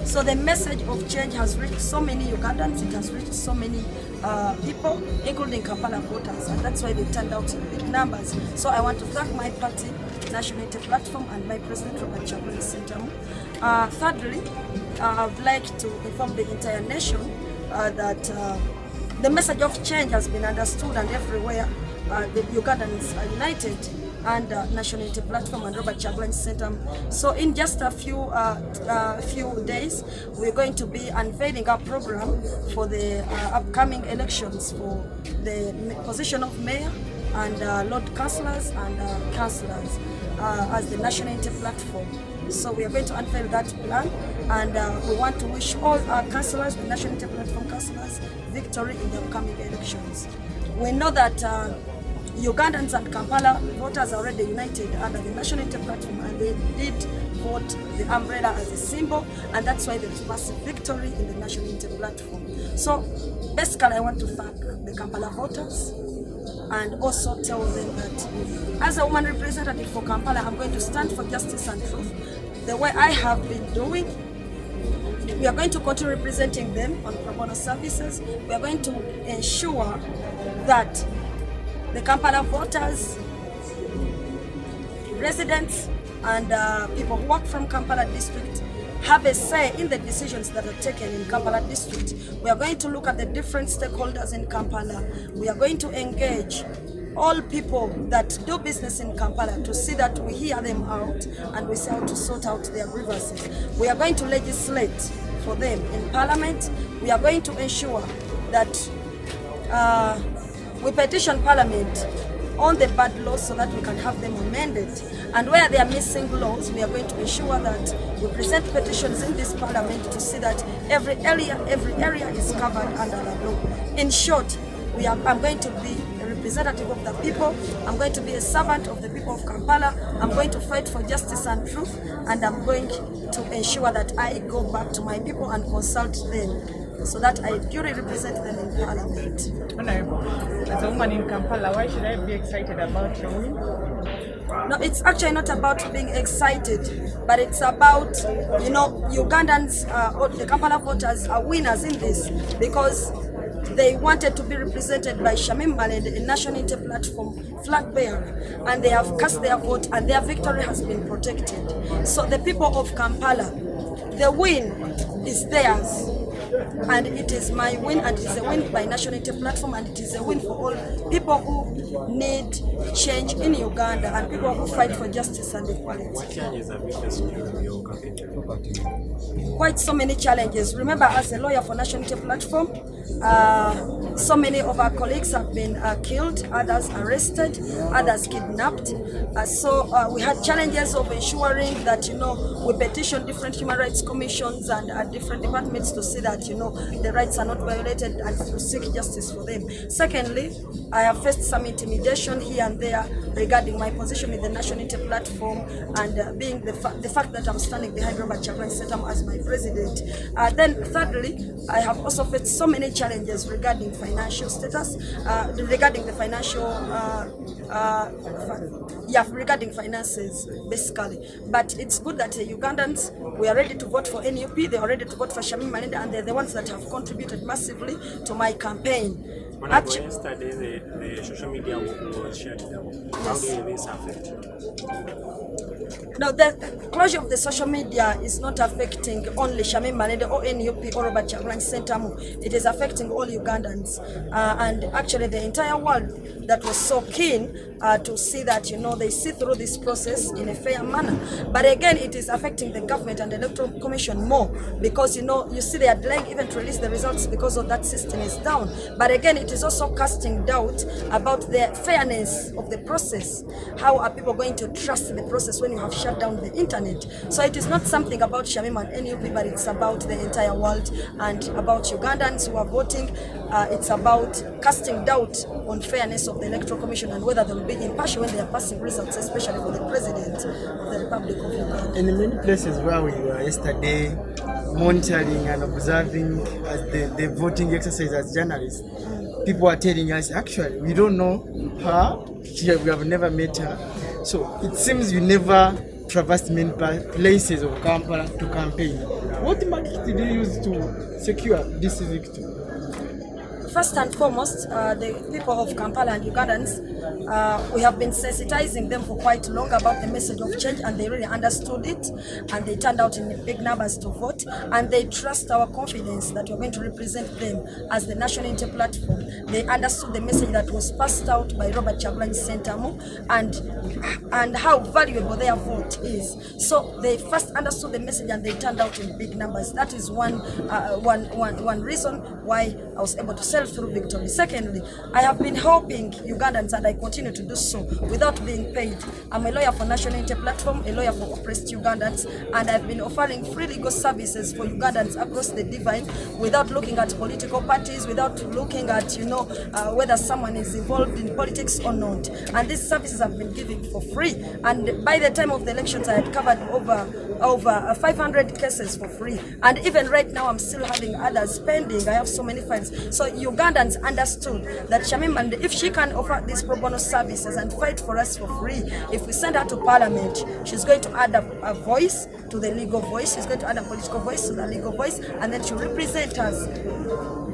So the message of change has reached so many Ugandans, it has reached so many people, including Kampala voters, and that's why they turned out in big numbers. So I want to thank my party, National Unity Platform, and my President, Robert Kyagulanyi Ssentamu. Thirdly, I would like to inform the entire nation that the message of change has been understood, and everywhere the Ugandans are united and National Unity Platform and Robert Kyagulanyi Ssentamu. So in just a few days, we're going to be unveiling our program for the upcoming elections for the position of mayor and Lord Councillors and Councillors as the National Unity Platform. So we are going to unveil that plan, and we want to wish all our councillors, the National Unity Platform councillors, victory in the upcoming elections. We know that Ugandans and Kampala voters are already united under the National Unity Platform, and they did vote the umbrella as a symbol, and that's why there's massive victory in the National Unity Platform. So basically I want to thank the Kampala voters and also tell them that as a woman representative for Kampala, I'm going to stand for justice and truth the way I have been doing. We are going to continue representing them on pro bono services. We are going to ensure that the Kampala voters, residents, and people who work from Kampala district have a say in the decisions that are taken in Kampala district. We are going to look at the different stakeholders in Kampala. We are going to engage all people that do business in Kampala to see that we hear them out and we see how to sort out their grievances. We are going to legislate for them in Parliament. We are going to ensure that we petition Parliament on the bad laws so that we can have them amended. And where they are missing laws, we are going to ensure that we present petitions in this Parliament to see that every area is covered under the law. In short, I'm going to be a representative of the people. I'm going to be a servant of the people of Kampala. I'm going to fight for justice and truth, and I'm going to ensure that I go back to my people and consult them so that I duly represent them in Parliament. Honorable, as a woman in Kampala, why should I be excited about your win? No, it's actually not about being excited, but it's about, Ugandans, or the Kampala voters are winners in this because they wanted to be represented by Shamim Malende, a National Unity Platform flag bearer, and they have cast their vote and their victory has been protected. So the people of Kampala, the win is theirs. And it is my win, and it is a win by National Unity Platform, and it is a win for all people who need change in Uganda and people who fight for justice and equality. What challenges have you faced during your campaign? Quite so many challenges. Remember, as a lawyer for National Unity Platform, so many of our colleagues have been killed, others arrested, others kidnapped. So we had challenges of ensuring that, we petition different human rights commissions and different departments to see that, the rights are not violated and to seek justice for them. Secondly, I have faced some intimidation here and there regarding my position in the National Unity Platform and being the fact that I'm standing behind Robert Kyagulanyi Ssentamu as my president. Then thirdly, I have also faced so many challenges regarding financial status, regarding the financial, regarding finances, basically. But it's good that Ugandans, we are ready to vote for NUP, they are ready to vote for Shamim Malende, and they're the ones that have contributed massively to my campaign. Actually, yesterday the social media was shut down. How do this affect you? No, the closure of the social media is not affecting only Shamim Malende or NUP or Robert Kyagulanyi Ssentamu. It is affecting all Ugandans and actually the entire world that was so keen to see that, they see through this process in a fair manner. But again, it is affecting the government and the Electoral Commission more because, you see they are delaying even to release the results because of that system is down. But again, it is also casting doubt about the fairness of the process. How are people going to trust the process when you have shut down the internet? So it is not something about Shamim and NUP, but it's about the entire world and about Ugandans who are voting. It's about casting doubt on fairness of the Electoral Commission and whether they will be impartial when they are passing results, especially for the President of the Republic of Uganda. In many places where we were yesterday, monitoring and observing as the voting exercise as journalists, people are telling us, actually, we don't know her, we have never met her. So it seems you never traversed many places of Kampala to campaign. What market did you use to secure this victory? First and foremost, the people of Kampala and Ugandans, we have been sensitizing them for quite long about the message of change, and they really understood it, and they turned out in big numbers to vote, and they trust our confidence that we're going to represent them as the National Unity Platform. They understood the message that was passed out by Robert Kyagulanyi Ssentamu and how valuable their vote is. So they first understood the message and they turned out in big numbers. That is one reason why I was able to sell through victory. Secondly, I have been helping Ugandans, and I continue to do so without being paid. I'm a lawyer for National Unity Platform, a lawyer for oppressed Ugandans, and I've been offering free legal services for Ugandans across the divide without looking at political parties, without looking at whether someone is involved in politics or not. And these services have been given for free. And by the time of the elections, I had covered over 500 cases for free. And even right now, I'm still having others pending. I have so many files. So Ugandans understood that Shamim Malende, if she can offer these pro bono services and fight for us for free, if we send her to Parliament, she's going to add a voice to the legal voice, she's going to add a political voice to the legal voice, and then she'll represent us.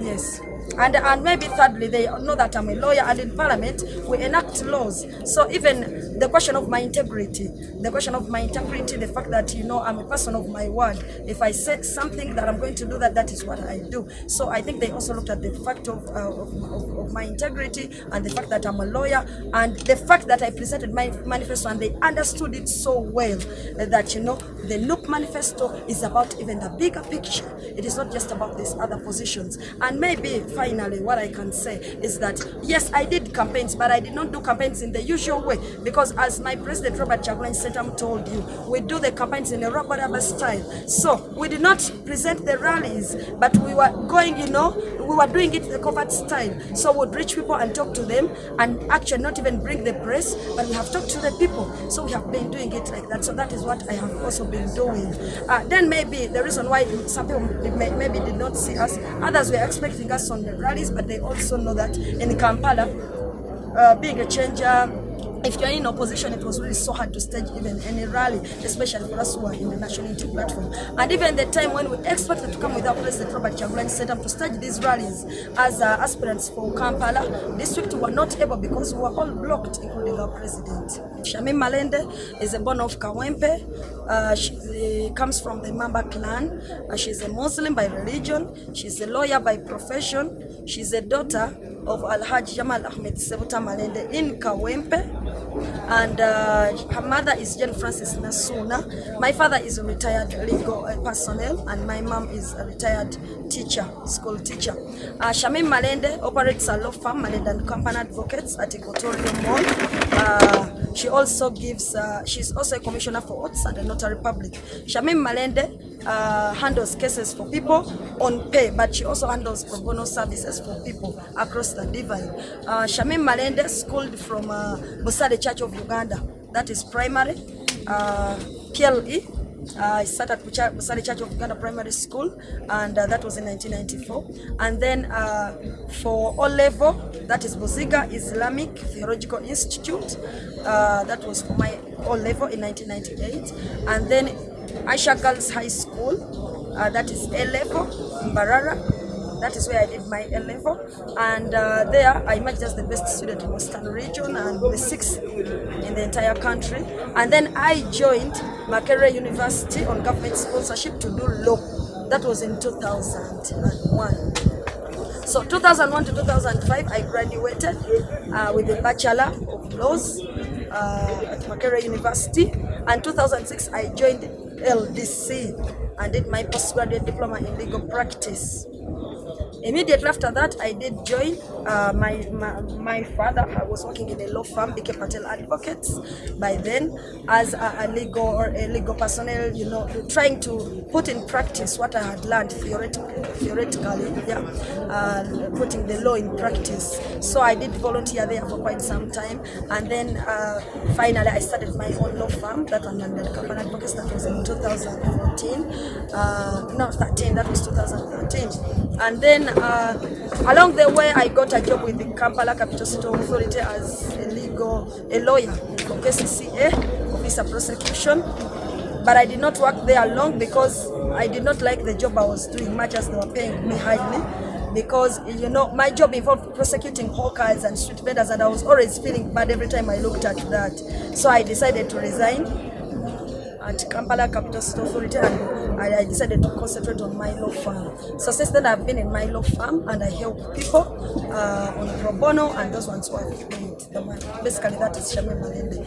Yes. And maybe thirdly, they know that I'm a lawyer, and in Parliament we enact laws. So even the question of my integrity, the fact that I'm a person of my word. If I said something that I'm going to do that is what I do. So I think they also looked at the fact of my integrity and the fact that I'm a lawyer and the fact that I presented my manifesto, and they understood it so well that the Look manifesto is about even the bigger picture. It is not just about these other positions. And maybe finally what I can say is that yes, I did campaigns, but I did not do campaigns in the usual way, because as my president Robert Kyagulanyi Ssentamu told you, we do the campaigns in a rubber style. So we did not present the rallies, but we were going, we were doing it the covert style. So we'd reach people and talk to them, and actually not even bring the press, but we have talked to the people. So we have been doing it like that. So that is what I have also been doing. Then maybe the reason why some people maybe did not see us, others were expecting us on the rallies, but they also know that in Kampala, being a changer, if you're in opposition, it was really so hard to stage even any rally, especially for us who are in the National Unity Platform. And even the time when we expected to come with our President Robert Kyagulanyi Ssentamu to stage these rallies as aspirants for Kampala district, we were not able because we were all blocked, including our president. Shamim Malende is a born of Kawempe. She comes from the Mamba clan. She's a Muslim by religion. She's a lawyer by profession. She's a daughter of Alhaji Jamal Ahmed Sebuta Malende in Kawempe. And her mother is Jane Francis Nasuna. My father is a retired legal personnel, and my mom is a retired teacher, school teacher. Shamim Malende operates a law firm, Malende and Company Advocates, at Equatorial Mall. She also gives, she's also a commissioner for oaths and a notary public. Shamim Malende handles cases for people on pay, but she also handles pro bono services for people across the divide. Shamim Malende schooled from Busale Church of Uganda, that is primary, PLE. I started Busale Church of Uganda Primary School, and that was in 1994. And then for O level, that is Buziga Islamic Theological Institute, that was for my O level in 1998. And then Aisha Girls High School, that is A level, Mbarara. That is where I did my A level, and there I emerged as the best student in Western region and the 6th in the entire country. And then I joined Makerere University on government sponsorship to do law. That was in 2001. So 2001 to 2005, I graduated with a Bachelor of Laws at Makerere University, and 2006 I joined LDC and did my postgraduate diploma in legal practice. Immediately after that, I did join my father. I was working in a law firm, BK Patel Advocates, by then as a legal personnel, trying to put in practice what I had learned theoretically, putting the law in practice. So I did volunteer there for quite some time, and then finally I started my own law firm, that one under Company Advocates. That was in 2014. That was 2013. And then along the way, I got a job with the Kampala Capital City Authority as a lawyer for KCCA, Officer Prosecution. but I did not work there long because I did not like the job I was doing much as they were paying me highly. Because, you know, my job involved prosecuting hawkers and street vendors, and I was always feeling bad every time I looked at that. So I decided to resign at Kampala Capital City Authority, and I decided to concentrate on my law firm. So since then I've been in my law firm and I help people on pro bono and those ones who have paid the money. Basically that is Shamim Malende.